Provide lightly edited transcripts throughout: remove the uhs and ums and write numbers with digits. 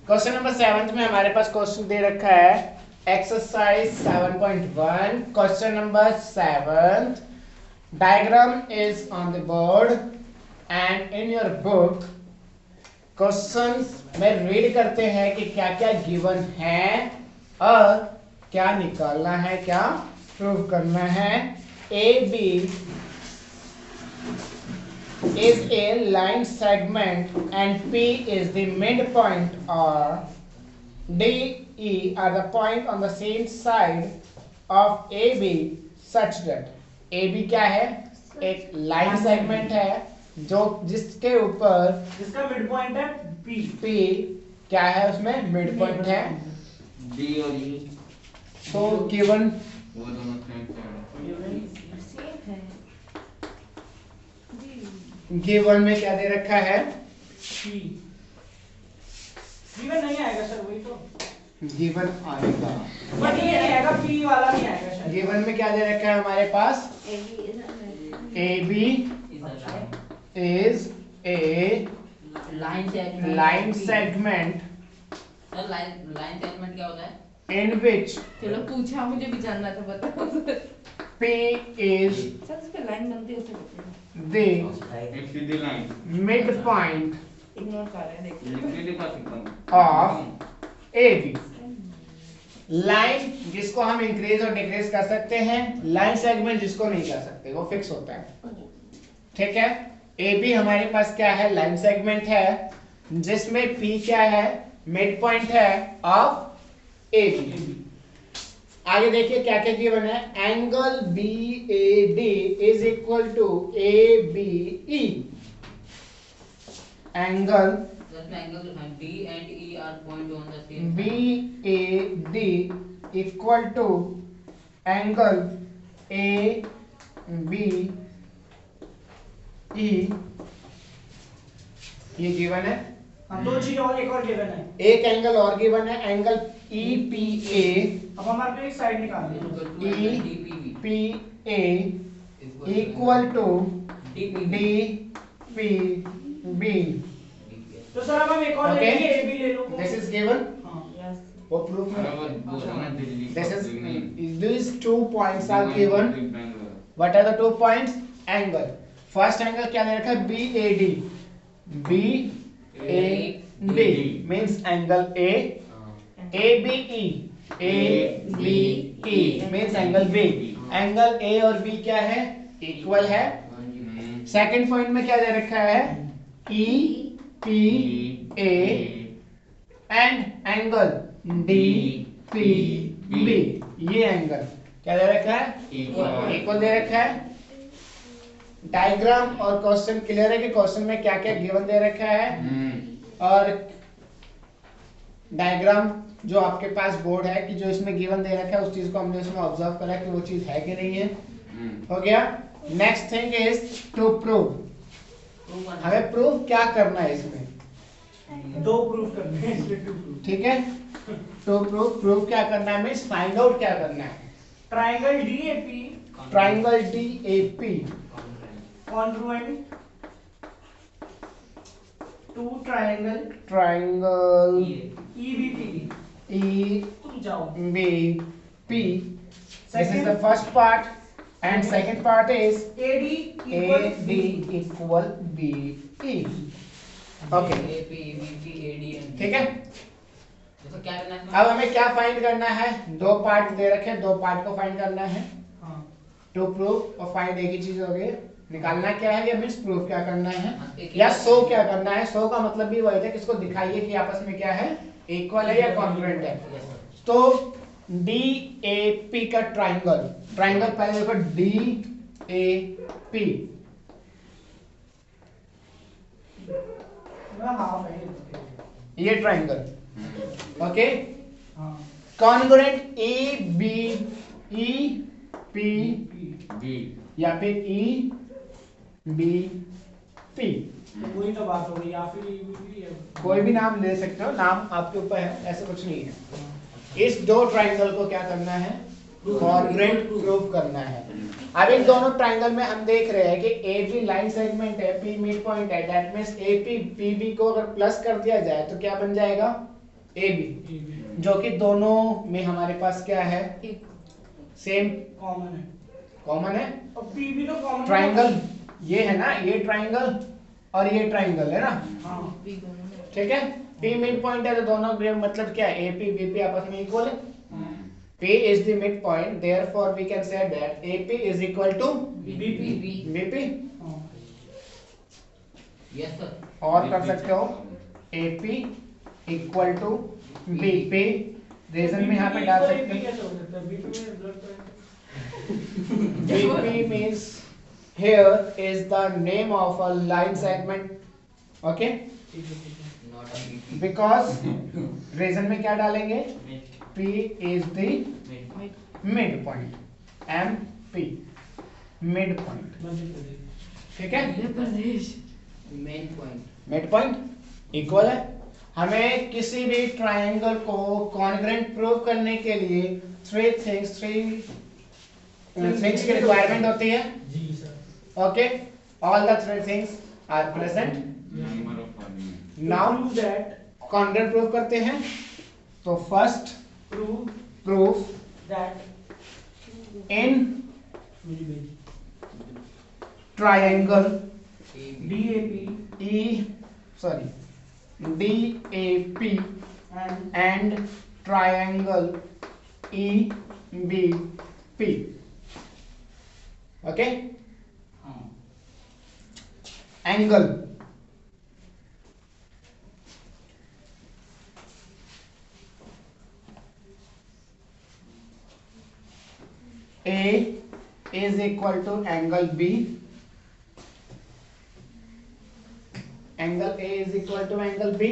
Question number 7 में हमारे पास question दे रखा है exercise 7.1 question number 7 diagram is on the board and in your book questions में read करते हैं कि क्या क्या गिवन है और क्या निकालना है, क्या प्रूव करना है। A B is a line segment and P is the midpoint, or D, E are the point on the same side of AB such that AB क्या है? एक लाइन सेगमेंट है जो जिसके ऊपर जिसका मिड पॉइंट है P। P क्या है, उसमें मिड पॉइंट है D और E तो गिवन वो दोनों सेम है। गिवन में क्या दे रखा है? P गिवन नहीं आएगा सर, वही तो गिवन आएगा बट ये नहीं आएगा, P वाला नहीं आएगा सर। गिवन में क्या दे रखा है हमारे पास? AB is a line segment sir line segment क्या होता है? in which चलो पूछा, मुझे भी जानना था, बताओ सर। P is सर इस पे लाइन बनती है, उसे कहते हैं the एक सीधी लाइन midpoint इग्नोर कर रहे हैं, देखिए लिखने लिखा सकता of AB। लाइन जिसको हम इंक्रीज और डिक्रीज कर सकते हैं, लाइन सेगमेंट जिसको नहीं कर सकते, वो फिक्स होता है। ठीक है, AB हमारे पास क्या है? लाइन सेगमेंट है जिसमें P क्या है? मिड पॉइंट है ऑफ AB। आगे देखिए क्या क्या गिवन है। Angle BAD is equal to ABE। Angle D and E are point on the same BAD equal to angle ABE, ये गिवन है। हाँ, दो चीज और, एक और गिवन है, एक एंगल और गिवन है, एंगल EPA। अब हमारे को एक साइड निकालनी है। EPA equal to DPB। तो सर अब हम एक और Okay. लेंगे, AB ले लो। This is given. हाँ, यस वो प्रूफ है। Delhi This is these 2 points are given. What are the 2 points? Angle. First angle क्या दे रखा है? BAD। BAD means angle A। ABE means angle B। Angle A और B क्या है? Equal है। सेकंड पॉइंट में क्या दे रखा है? EPA and angle DPB। ये एंगल क्या दे रखा है? इक्वल दे रखा है। डायग्राम और क्वेश्चन क्लियर है कि क्वेश्चन में क्या क्या गिवन दे रखा है, और डायग्राम जो आपके पास बोर्ड है कि जो इसमें गिवन दे रखा है उस चीज को हमने इसमें ऑब्जर्व करा कि वो चीज है कि नहीं है। हो गया। Next thing is to prove. हमें प्रूव क्या करना है इसमें? दो प्रूफ करने हैं, इसलिए टू प्रूफ। ठीक है, तो प्रूव क्या करना है? मींस फाइंड आउट क्या करना है? Triangle DAP triangle DAP congruent to triangle EBP। जाओ। EBP। This is the first part, and second part is AD AD equal BE। Okay, ठीक है। तो क्या करना है? अब हमें क्या फाइंड करना है? दो पार्ट दे रखे हैं, दो पार्ट को फाइंड करना है। हाँ, टू प्रूव और फाइंड एक ही चीज हो गई। निकालना क्या है? या मींस प्रूव क्या करना है, या शो क्या करना है। शो का मतलब भी वही था कि इसको दिखाइए कि आपस में क्या है, इक्वल है या कॉन्ग्रुएंट है। तो DAP का ट्राइंगल पहले देखो, DAP हाफ है ये ट्राइंगल। ओके, हाँ, कॉन्ग्रुएंट EBP या फिर EBP, तो वही तो बात हो गई, या फिर EBP है। कोई भी नाम ले सकते हो, नाम आपके ऊपर है, ऐसा कुछ नहीं है। इस दो ट्राइंगल को क्या करना है? कॉन्ग्रुएंट प्रूव करना है। अब इन दोनों ट्राइंगल में हम देख रहे हैं कि AB लाइन सेगमेंट है, P मिड पॉइंट है, दैट मींस AP PB को अगर प्लस कर दिया जाए तो क्या बन जाएगा? ए बी, जो कि दोनों में हमारे पास क्या है, एक सेम कॉमन है कॉमन है। और पी भी तो कॉमन ट्राइंगल ये है ना, ये ट्राइंगल और ये ट्राइंगल है ना, हाँ बी दोनों में ठीक है। पी मिड पॉइंट है तो दोनों के मतलब क्या है, एपी बीपी आपस में इक्वल है। P is the midpoint, therefore we can say that AP is equal to BP BP। हाँ यस सर। और कर सकते हो AP equal to BP, reason में यहाँ पे डाल सकते बीपी हैं। कैसे हो सकता है? बीपी में blood pressure BP means here is the name of a line segment, okay? ठीक है not a BP. Because reason में क्या डालेंगे, P is the midpoint, MP midpoint, मध्य प्रदेश ठीक है। Madhya Pradesh main point. Mid point equal है। हमें किसी भी ट्रायंगल को कॉन्ग्रुएंट प्रूव करने के लिए थ्री थिंग्स की रिक्वायरमेंट होती है, जी sir okay. All the three things are present now. Prove that congruent prove करते हैं तो first prove proof that in triangle DAP DAP and and triangle EBP, okay। angle A is equal to angle B, angle A is equal to angle B,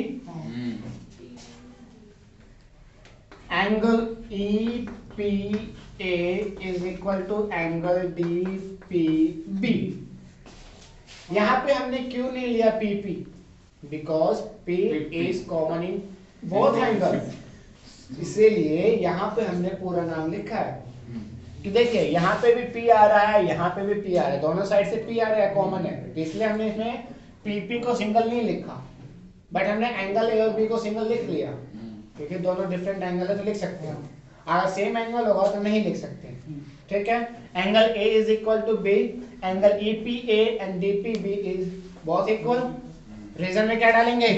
angle EPA is equal to angle DPB। यहाँ पे हमने क्यों नहीं लिया PP? Because P is common in both angles, इसीलिए यहाँ पे हमने पूरा नाम लिखा है कि देखिए यहाँ पे भी P आ रहा है, यहाँ पे भी P आ रहा है, दोनों साइड से P आ रहा है, कॉमन है, तो इसलिए हमने इसमें PP को सिंगल नहीं लिखा, बट हमने एंगल A और B को सिंगल लिख लिया, क्योंकि दोनों डिफरेंट एंगल है तो लिख सकते हैं। अगर सेम एंगल होगा तो नहीं लिख सकते, ठीक है। Angle A is equal to B, angle EPA and DPB is both equal. Reason में क्या डालेंगे,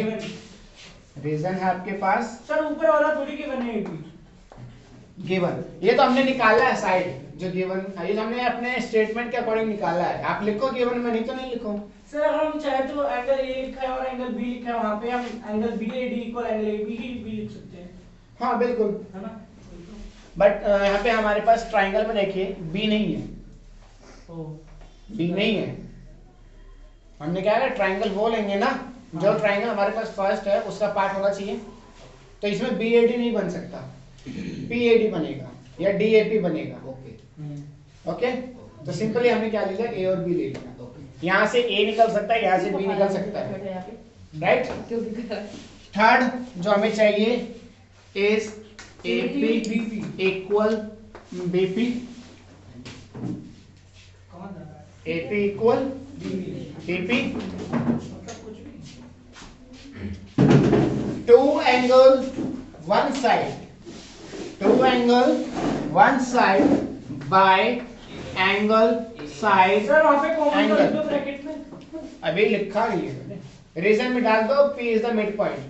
रीजन है आपके पास सर ऊपर वाला थोड़ी गिवन है AP गिवन, ये तो हमने निकाला है साइड जो गिवन, ये हमने अपने स्टेटमेंट के अकॉर्डिंग निकाला है। आप लिखो गिवन में, नहीं तो नहीं लिखो। सर अगर हम चाहे तो एंगल A लिखा है और एंगल B लिखा है, वहां पे हम angle BAD equal angle AB ही भी लिख सकते हैं, हाँ बिल्कुल, है ना। बट यहाँ पे हमारे पास ट्राइंगल में देखिए B नहीं है, B नहीं है। हमने क्या है, ट्राइंगल वो लेंगे ना जो ट्राइंगल हमारे पास फर्स्ट है उसका पार्ट होना चाहिए, तो इसमें BAD नहीं बन सकता, PAD बनेगा या DAP बनेगा, ओके ओके। तो सिंपली हमने क्या ले लिया, A और B ले लिया। यहाँ से A निकल सकता है, यहाँ से B निकल सकता है, राइट। क्यों दिख रहा है? थर्ड जो हमें चाहिए इज AP इक्वल BP, कौन जा रहा है AP इक्वल BP। मतलब कुछ भी Two angle one side by angle side sir वहां पे कॉमन Angle. कर दो ब्रैकेट में। अभी लिखा नहीं है, रीजन में डाल दो P is the mid point.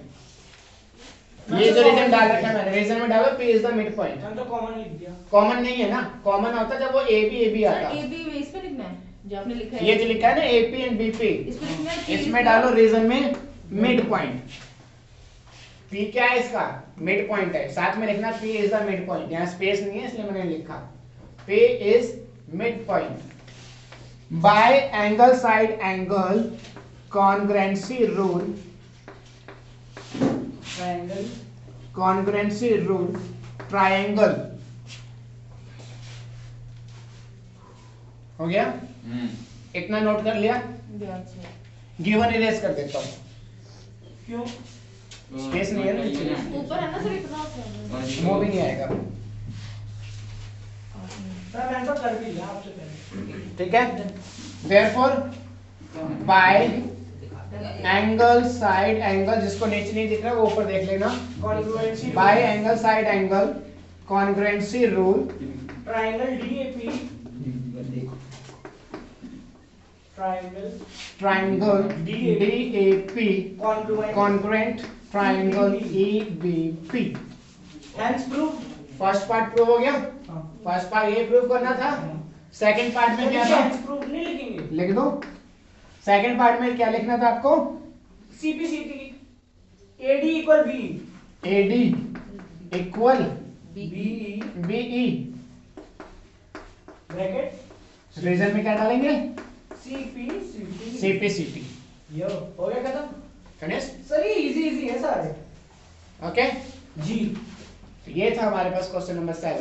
ये जो रीजन डाल रखा है मैंने, रीजन में डालो P is the mid point. मैंने तो कॉमन लिख दिया। कॉमन नहीं है ना, कॉमन होता जब वो AB आता। सर AB इस पे लिखना है जो आपने लिखा है। ये जो लिखा है ना AP एंड BP, इसमें लिखना है P इसमें डालो रीजन में मिड पॉइंट। P क्या है इसका, मिड पॉइंट है, साथ में लिखना P is the mid point. यहाँ स्पेस नहीं है इसलिए मैंने लिखा P is mid point. Bye angle side angle congruency rule, triangle congruency rule triangle हो गया। इतना नोट कर लिया, ध्यान से। गिवन इरेज कर देता हूँ, क्यों? स्पेस नहीं है ना नीचे। ऊपर है ना सर इतना होता है। वो भी नहीं आएगा, सर मैंने तो कर भी लिया आपसे पहले। ठीक है। Therefore by angle side angle, जिसको नीचे नहीं दिख रहा वो ऊपर देख लेना, congruency bye angle side angle congruency rule, triangle DAP triangle DAP congruent triangle EBP. Hence proof. First part prove हो गया, फर्स्ट पार्ट ये प्रूव करना था। सेकंड पार्ट में क्या था, हेंस प्रूफ नहीं लिखेंगे, लिख दो। सेकंड पार्ट में क्या लिखना था आपको, CPCT AD equal B, AD equal BE BE, bracket reason में क्या डालेंगे, सीपीसीटी। सीपीसीटी। यो हो गया खत्म। गणेश सर ये इजी है सारे। ओके जी तो ये था हमारे पास क्वेश्चन नंबर 7।